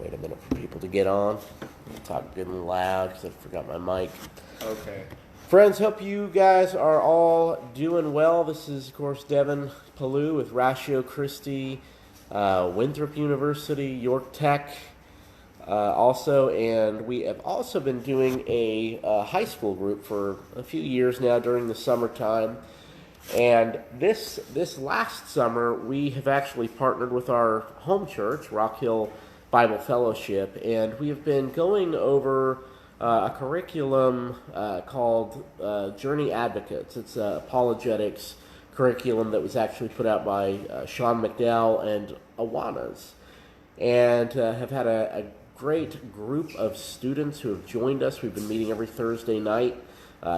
Wait a minute for people to get on. I'll talk good and loud because I forgot my mic. Okay. Friends, hope you guys are all doing well. This is, of course, Devin Palou with Ratio Christi, Winthrop University, York Tech, also, and we have also been doing a high school group for a few years now during the summertime. And this last summer, we have actually partnered with our home church, Rock Hill Bible Fellowship, and we have been going over a curriculum called Journey Advocates. It's an apologetics curriculum that was actually put out by Sean McDowell and Awanas, and have had a great group of students who have joined us. We've been meeting every Thursday night.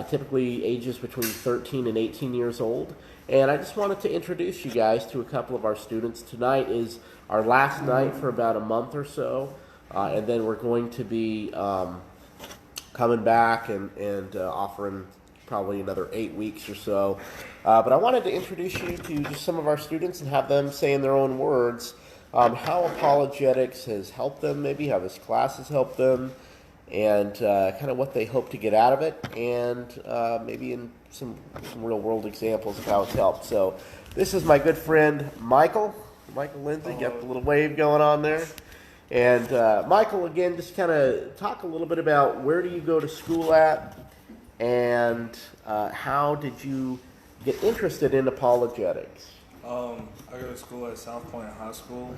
Typically ages between 13 and 18 years old. And I just wanted to introduce you guys to a couple of our students. Tonight is our last night for about a month or so. And then we're going to be coming back and offering probably another 8 weeks or so. But I wanted to introduce you to just some of our students and have them say in their own words how apologetics has helped them, maybe how this class has helped them, and kind of what they hope to get out of it, and maybe in some real-world examples of how it's helped. So this is my good friend Michael Lindsay. Got the little wave going on there. And Michael, again, just kind of talk a little bit about where do you go to school at, and how did you get interested in apologetics? I go to school at South Point High School.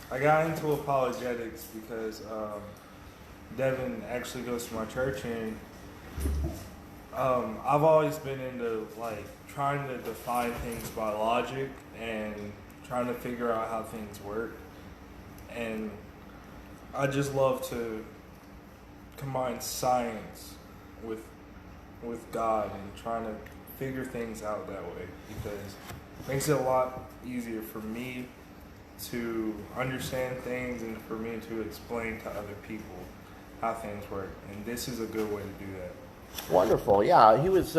I got into apologetics because Devin actually goes to my church, and I've always been into trying to define things by logic and trying to figure out how things work. And I just love to combine science with God and trying to figure things out that way, because it makes it a lot easier for me to understand things and for me to explain to other people how things work. And this is a good way to do that. Wonderful. Yeah, he was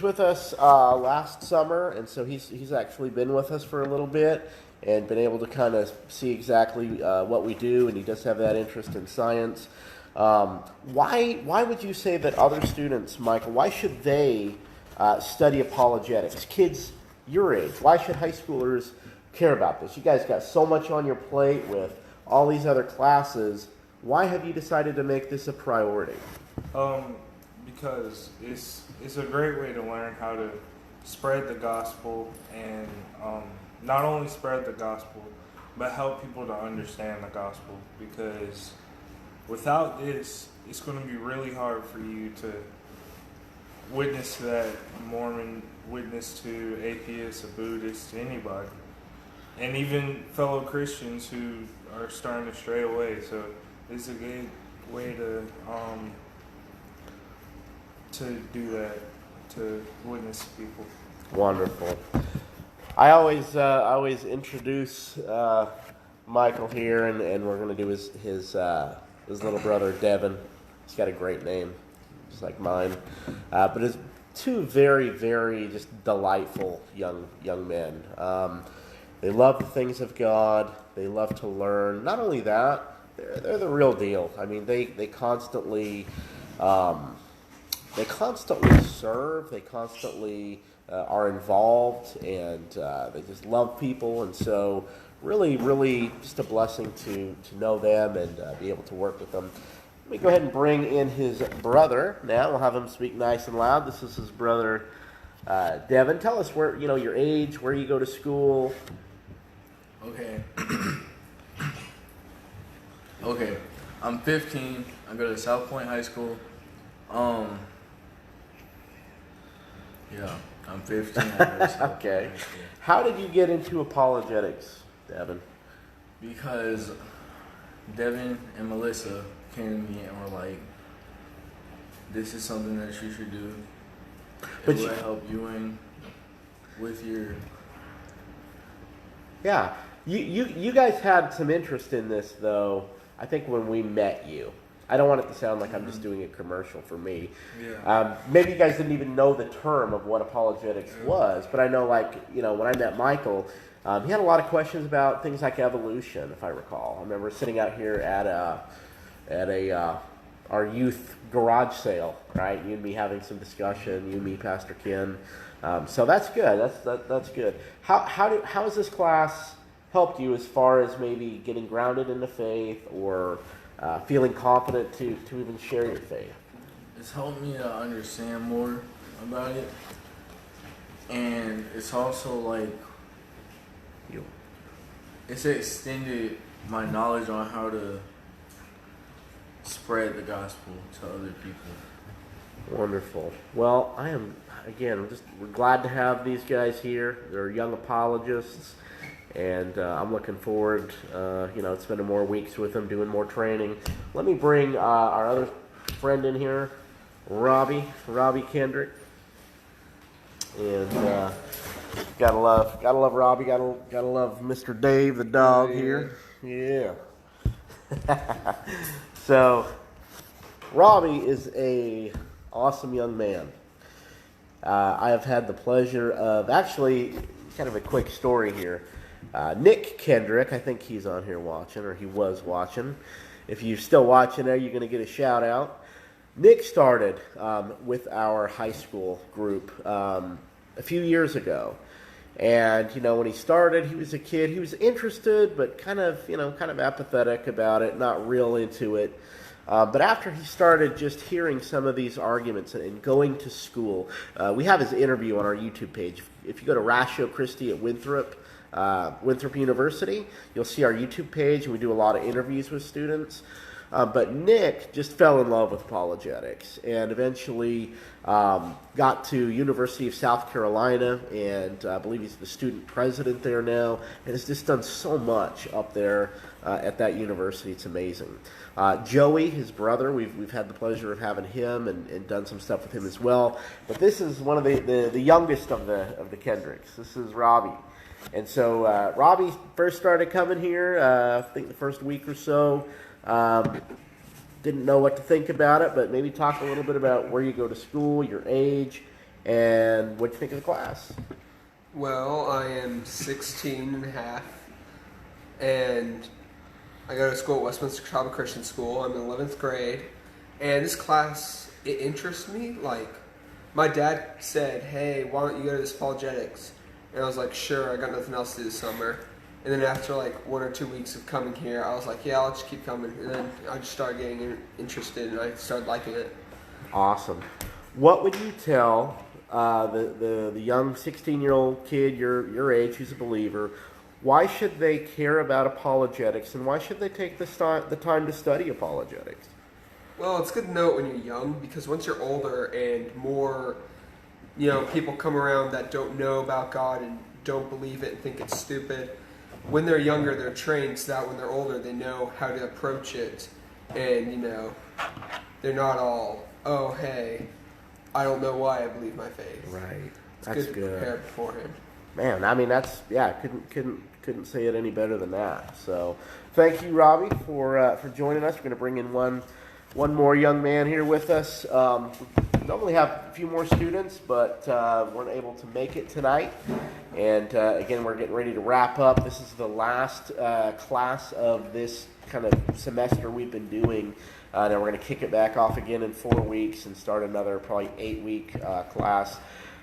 with us last summer, and so he's actually been with us for a little bit and been able to kind of see exactly what we do, and he does have that interest in science. Why would you say that other students, Michael, why should they study apologetics? Kids your age, why should high schoolers care about this? You guys got so much on your plate with all these other classes. Why have you decided to make this a priority? Because it's a great way to learn how to spread the gospel, and not only spread the gospel, but help people to understand the gospel. Because without this, it's going to be really hard for you to witness to that Mormon, witness to atheists, a Buddhist, anybody. And even fellow Christians who are starting to stray away. So it's a good way to do that, to witness to people. Wonderful. I always introduce Michael here, and we're going to do his little brother Devin. He's got a great name, just like mine. But his two very, very just delightful young men. They love the things of God. They love to learn. Not only that, they're the real deal. I mean, they constantly serve. They constantly are involved, and they just love people. And so, really, really, just a blessing to know them and be able to work with them. Let me go ahead and bring in his brother now. We'll have him speak nice and loud. This is his brother, Devin. Tell us where your age, where you go to school. Okay. Okay. I'm 15. I go to South Point High School. Yeah, I'm 15. I go to South Okay. Point High School. How did you get into apologetics, Devin? Because Devin and Melissa came to me and were like, "This is something that you should do. It will help you with your." Yeah. You guys had some interest in this, though, I think when we met you. I don't want it to sound like I'm just doing a commercial for me. Yeah. Maybe you guys didn't even know the term of what apologetics was, but I know, like, you know, when I met Michael, he had a lot of questions about things like evolution, if I recall. I remember sitting out here at our youth garage sale, right? You and me having some discussion, you and me, Pastor Ken. So that's good. That's good. How has this class helped you as far as maybe getting grounded in the faith or feeling confident to even share your faith? It's helped me to understand more about it, and it's also like it's extended my knowledge on how to spread the gospel to other people. Wonderful. Well, I am, again, we're glad to have these guys here. They're young apologists, and I'm looking forward, to spending more weeks with them, doing more training. Let me bring our other friend in here, Robbie Kendrick. And gotta love Robbie. Gotta love Mr. Dave, the dog here. Yeah. So, Robbie is a awesome young man. I have had the pleasure of, actually, kind of a quick story here. Nick Kendrick, I think he's on here watching, or he was watching. If you're still watching there, you're going to get a shout out. Nick started with our high school group a few years ago. And, when he started, he was a kid. He was interested, but kind of apathetic about it, not real into it. But after he started just hearing some of these arguments and going to school, we have his interview on our YouTube page. If you go to Christi at Winthrop University, you'll see our YouTube page, and we do a lot of interviews with students. But Nick just fell in love with apologetics and eventually got to University of South Carolina, and I believe he's the student president there now, and has just done so much up there at that university. It's amazing. Joey, his brother, we've had the pleasure of having him and done some stuff with him as well. But this is one of the youngest of the Kendricks. This is Robbie. And so Robbie first started coming here, I think the first week or so. Didn't know what to think about it, but maybe talk a little bit about where you go to school, your age, and what you think of the class. Well, I am 16 and a half, and I go to school at Westminster Child Christian School. I'm in 11th grade, and this class, it interests me. Like, my dad said, hey, why don't you go to this apologetics? And I was like, sure, I got nothing else to do this summer. And then after like 1 or 2 weeks of coming here, I was like, yeah, I'll just keep coming. And then I just started getting interested, and I started liking it. Awesome. What would you tell the young 16-year-old kid your age who's a believer? Why should they care about apologetics, and why should they take the time to study apologetics? Well, it's good to know it when you're young, because once you're older and more, people come around that don't know about God and don't believe it and think it's stupid. When they're younger, they're trained so that when they're older, they know how to approach it. And, they're not all, oh, hey, I don't know why I believe my faith. Right. It's That's good to good. prepare beforehand. Man, I mean, couldn't say it any better than that. So thank you, Robbie, for joining us. We're going to bring in one more young man here with us. We normally have a few more students, but weren't able to make it tonight. And again, we're getting ready to wrap up. This is the last class of this kind of semester we've been doing. Now we're going to kick it back off again in 4 weeks and start another probably 8-week class.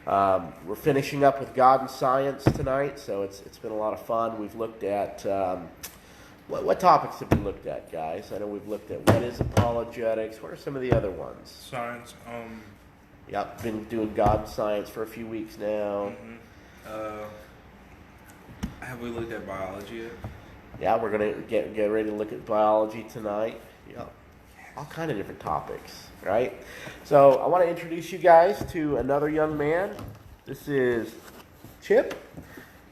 We're finishing up with God and Science tonight, so it's been a lot of fun. We've looked at what topics have we looked at, guys? I know we've looked at what is apologetics. What are some of the other ones? Science. Yep, been doing God and Science for a few weeks now. Have we looked at biology yet? Yeah, we're gonna get ready to look at biology tonight. Yep. All kind of different topics, right? So I want to introduce you guys to another young man. This is Chip.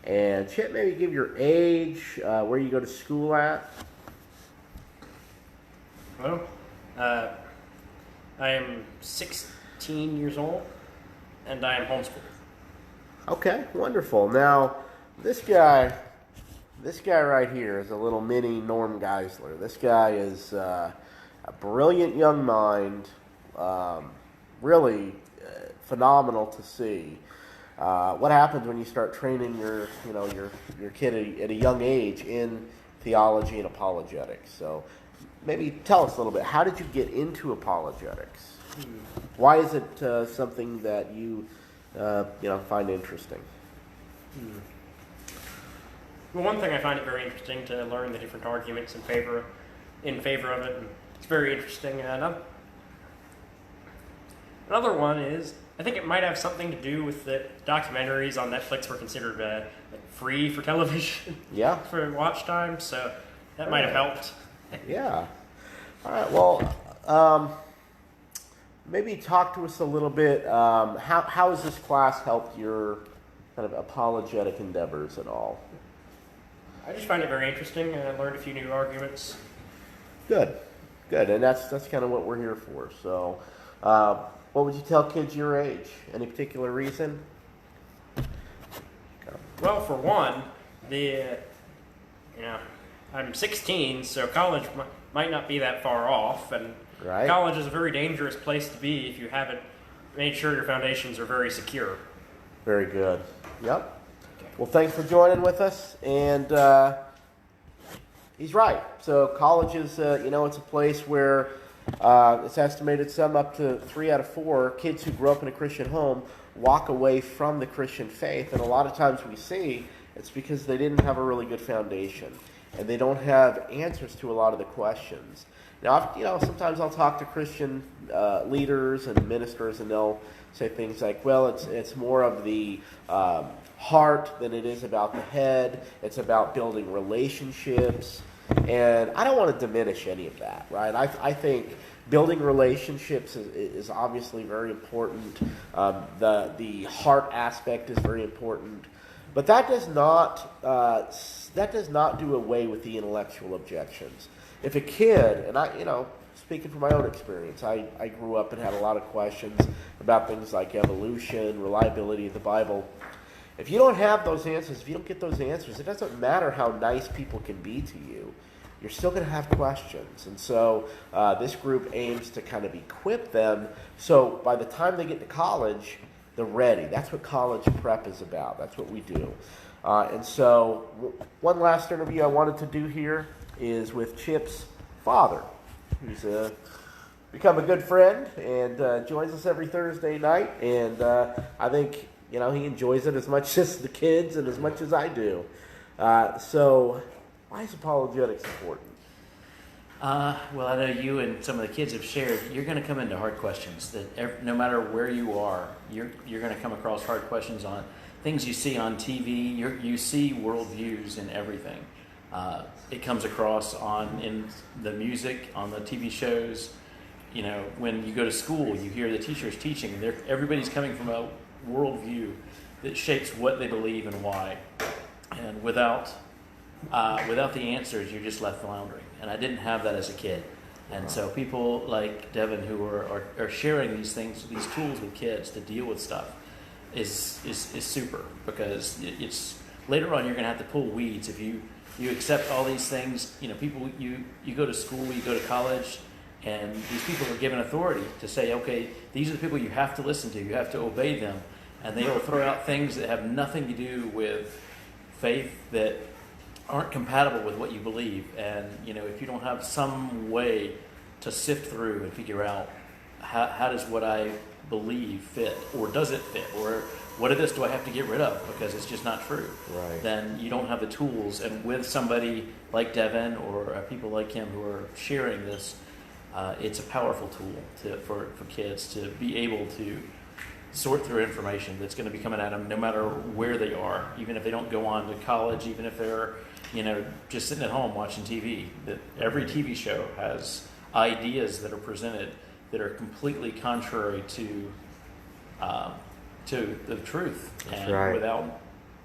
And Chip, maybe give your age, where you go to school at. Well, I am 16 years old, and I am homeschooled. Okay, wonderful. Now, this guy right here is a little mini Norm Geisler. This guy is, a brilliant young mind, really phenomenal to see. What happens when you start training your kid at a young age in theology and apologetics? So maybe tell us a little bit. How did you get into apologetics? Why is it something that you find interesting? Well, one thing I find it very interesting to learn the different arguments in favor of it. And it's very interesting. Another one is, I think it might have something to do with the documentaries on Netflix were considered free for television. Yeah. For watch time, so that might have helped. Yeah. All right. Well, maybe talk to us a little bit. How has this class helped your kind of apologetic endeavors at all? I just find it very interesting, and I learned a few new arguments. Good, and that's kind of what we're here for. So, what would you tell kids your age? Any particular reason? Well, for one, I'm 16, so college might not be that far off, and Right. college is a very dangerous place to be if you haven't made sure your foundations are very secure. Very good. Yep. Well, thanks for joining with us. And he's right. So college is, it's a place where it's estimated some up to 3 out of 4 kids who grew up in a Christian home walk away from the Christian faith. And a lot of times we see it's because they didn't have a really good foundation. And they don't have answers to a lot of the questions. Now, sometimes I'll talk to Christian leaders and ministers, and they'll say things like, well, it's more of the heart than it is about the head. It's about building relationships. And I don't want to diminish any of that, right? I think building relationships is obviously very important. The heart aspect is very important. But that does not do away with the intellectual objections. If a kid, and speaking from my own experience, I grew up and had a lot of questions about things like evolution, reliability of the Bible. If you don't have those answers, if you don't get those answers, it doesn't matter how nice people can be to you. You're still going to have questions. And so this group aims to kind of equip them so by the time they get to college, they're ready. That's what college prep is about. That's what we do. And so one last interview I wanted to do here is with Chip's father, who's become a good friend and joins us every Thursday night. And I think, he enjoys it as much as the kids and as much as I do. So why is apologetics important? Well, I know you and some of the kids have shared, you're going to come into hard questions. That no matter where you are, you're going to come across hard questions on things you see on TV. You see worldviews in everything. It comes across in the music, on the TV shows. When you go to school, you hear the teachers teaching. Everybody's coming from a worldview that shapes what they believe and why. And without the answers, you're just left floundering. And I didn't have that as a kid. And so people like Devin who are sharing these things, these tools with kids to deal with stuff is super, because it's later on you're going to have to pull weeds if you accept all these things. People you go to school, you go to college, and these people are given authority to say, okay, these are the people you have to listen to, you have to obey them, and they will throw out things that have nothing to do with faith, that aren't compatible with what you believe. And if you don't have some way to sift through and figure out how does what I believe fit, or does it fit, or what of this do I have to get rid of because it's just not true, right, then you don't have the tools. And with somebody like Devin or people like him who are sharing this, it's a powerful tool for kids to be able to sort through information that's going to be coming at them no matter where they are, even if they don't go on to college, even if they're just sitting at home watching TV. That every TV show has ideas that are presented that are completely contrary to the truth. That's and right. Without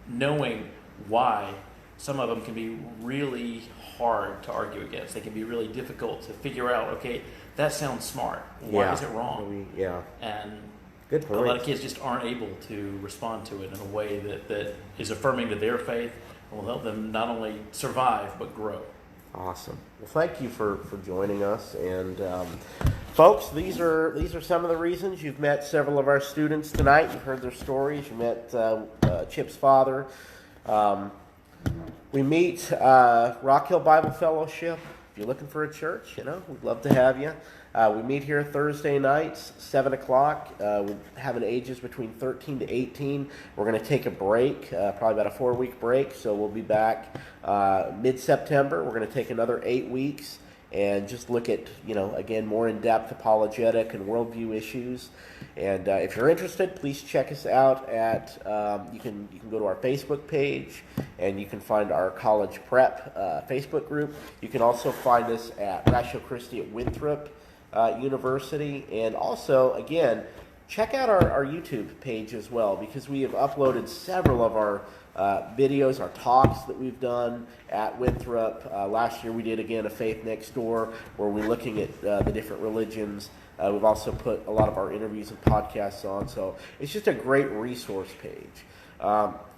knowing why, some of them can be really hard to argue against. They can be really difficult to figure out, okay, that sounds smart. Why is it wrong? Yeah. And good point. A lot of kids just aren't able to respond to it in a way that is affirming to their faith and will help them not only survive but grow. Awesome. Well, thank you for joining us. And folks, these are some of the reasons you've met several of our students tonight. You've heard their stories. You met Chip's father. We meet Rock Hill Bible Fellowship. If you're looking for a church, we'd love to have you. We meet here Thursday nights, 7 o'clock. We're having ages between 13 to 18. We're going to take a break, probably about a 4-week break. So we'll be back mid-September. We're going to take another 8 weeks and just look at, again, more in-depth apologetic and worldview issues. And if you're interested, please check us out at, you can go to our Facebook page, and you can find our college prep Facebook group. You can also find us at Ratio Christi at Winthrop University. And also, again, check out our YouTube page as well, because we have uploaded several of our videos, our talks that we've done at Winthrop. Last year we did, again, a Faith Next Door, where we're looking at the different religions. We've also put a lot of our interviews and podcasts on, so it's just a great resource page.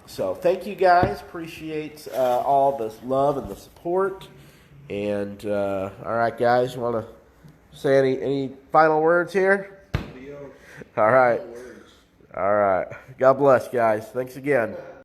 So thank you guys. Appreciate all the love and the support. And all right, guys, you want to say any final words here? All right. God bless, guys. Thanks again.